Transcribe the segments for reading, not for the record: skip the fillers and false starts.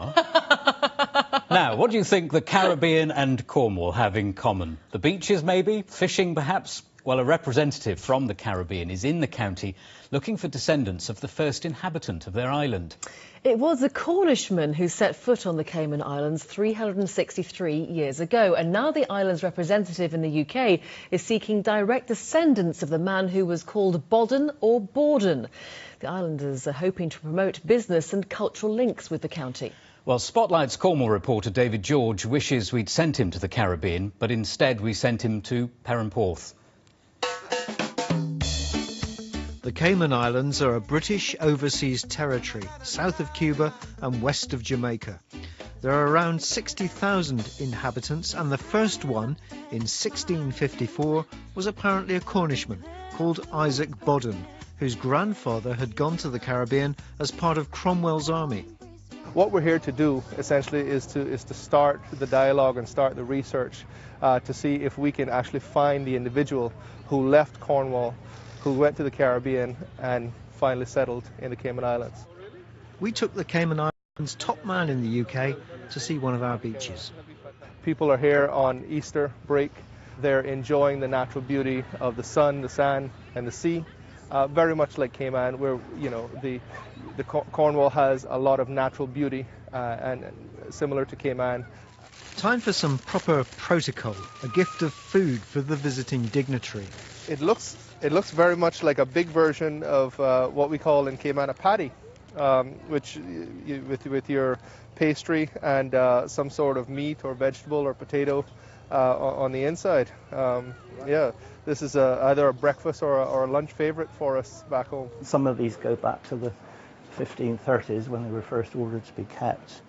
are. Now, what do you think the Caribbean and Cornwall have in common? The beaches, maybe? Fishing, perhaps? Well, a representative from the Caribbean is in the county looking for descendants of the first inhabitant of their island. It was a Cornishman who set foot on the Cayman Islands 363 years ago, and now the island's representative in the UK is seeking direct descendants of the man who was called Bodden or Borden. The islanders are hoping to promote business and cultural links with the county. Well, Spotlight's Cornwall reporter David George wishes we'd sent him to the Caribbean, but instead we sent him to Perranporth. The Cayman Islands are a British overseas territory south of Cuba and west of Jamaica. There are around 60,000 inhabitants, and the first one, in 1654, was apparently a Cornishman called Isaac Bodden, whose grandfather had gone to the Caribbean as part of Cromwell's army. What we're here to do, essentially, is to start the dialogue and start the research to see if we can actually find the individual who left Cornwall, who went to the Caribbean and finally settled in the Cayman Islands. We took the Cayman Islands top man in the UK to see one of our beaches. People are here on Easter break. They're enjoying the natural beauty of the sun, the sand, and the sea. Very much like Cayman, where the Cornwall has a lot of natural beauty, and similar to Cayman. Time for some proper protocol, a gift of food for the visiting dignitary. It looks very much like a big version of what we call in Cayman a patty, which with your pastry and some sort of meat or vegetable or potato on the inside. Yeah, this is either a breakfast or a lunch favorite for us back home. Some of these go back to the 1530s when they were first ordered to be kept.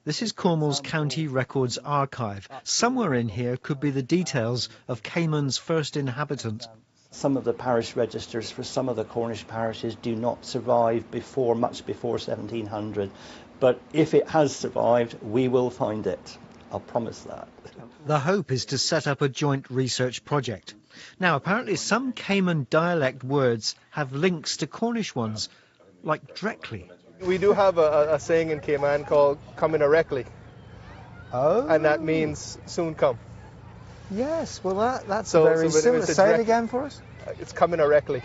This is Cornwall's County Records Archive. Somewhere in here could be the details of Cayman's first inhabitant. Some of the parish registers for some of the Cornish parishes do not survive much before 1700. But if it has survived, we will find it. I'll promise that. The hope is to set up a joint research project. Now, apparently some Cayman dialect words have links to Cornish ones, like directly. We do have a saying in Cayman called "coming directly," and that means soon come. Yes, well that's very similar. Say it again for us. It's coming directly.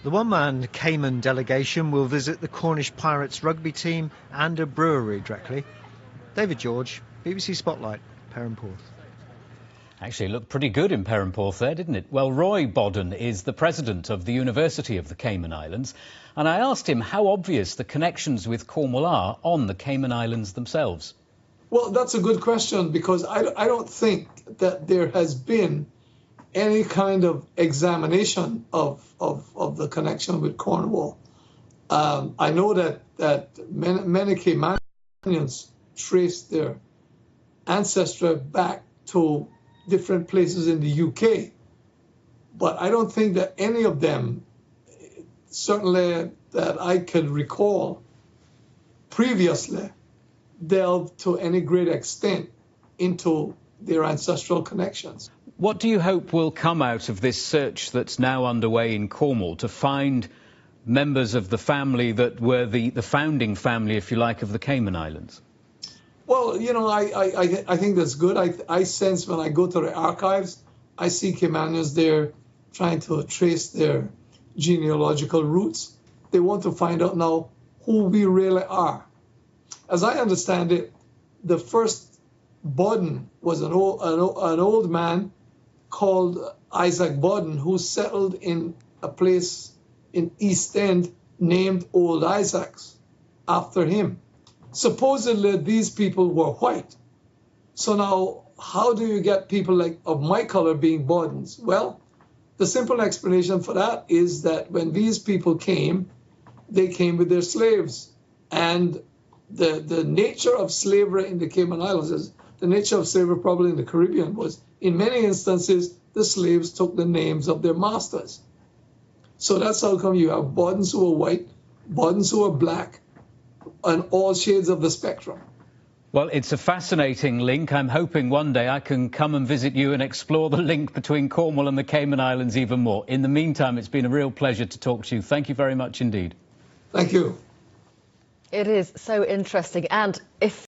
The one-man Cayman delegation will visit the Cornish Pirates rugby team and a brewery directly. David George, BBC Spotlight, Perranporth. Actually, it looked pretty good in Perranporth there, didn't it? Well, Roy Bodden is the president of the University of the Cayman Islands, and I asked him how obvious the connections with Cornwall are on the Cayman Islands themselves. Well, that's a good question, because I don't think that there has been any kind of examination of the connection with Cornwall. I know that many Caymanians trace their ancestry back to different places in the UK, but I don't think that any of them, certainly that I could recall previously, delved to any great extent into their ancestral connections. What do you hope will come out of this search that's now underway in Cornwall to find members of the family that were the founding family, if you like, of the Cayman Islands? Well, I think that's good. I sense when I go to the archives, I see Caymanians there trying to trace their genealogical roots. They want to find out now who we really are. As I understand it, the first Bodden was an old man called Isaac Bodden, who settled in a place in East End named Old Isaacs after him. Supposedly these people were white. So now, how do you get people like of my color being Boddens? Well, the simple explanation for that is that when these people came, they came with their slaves. And the nature of slavery in the Cayman Islands, is the nature of slavery probably in the Caribbean, was in many instances the slaves took the names of their masters. So that's how come you have Boddens who are white, Boddens who are black, and all shades of the spectrum. Well, it's a fascinating link. I'm hoping one day I can come and visit you and explore the link between Cornwall and the Cayman Islands even more. In the meantime, it's been a real pleasure to talk to you. Thank you very much indeed. Thank you. It is so interesting, and if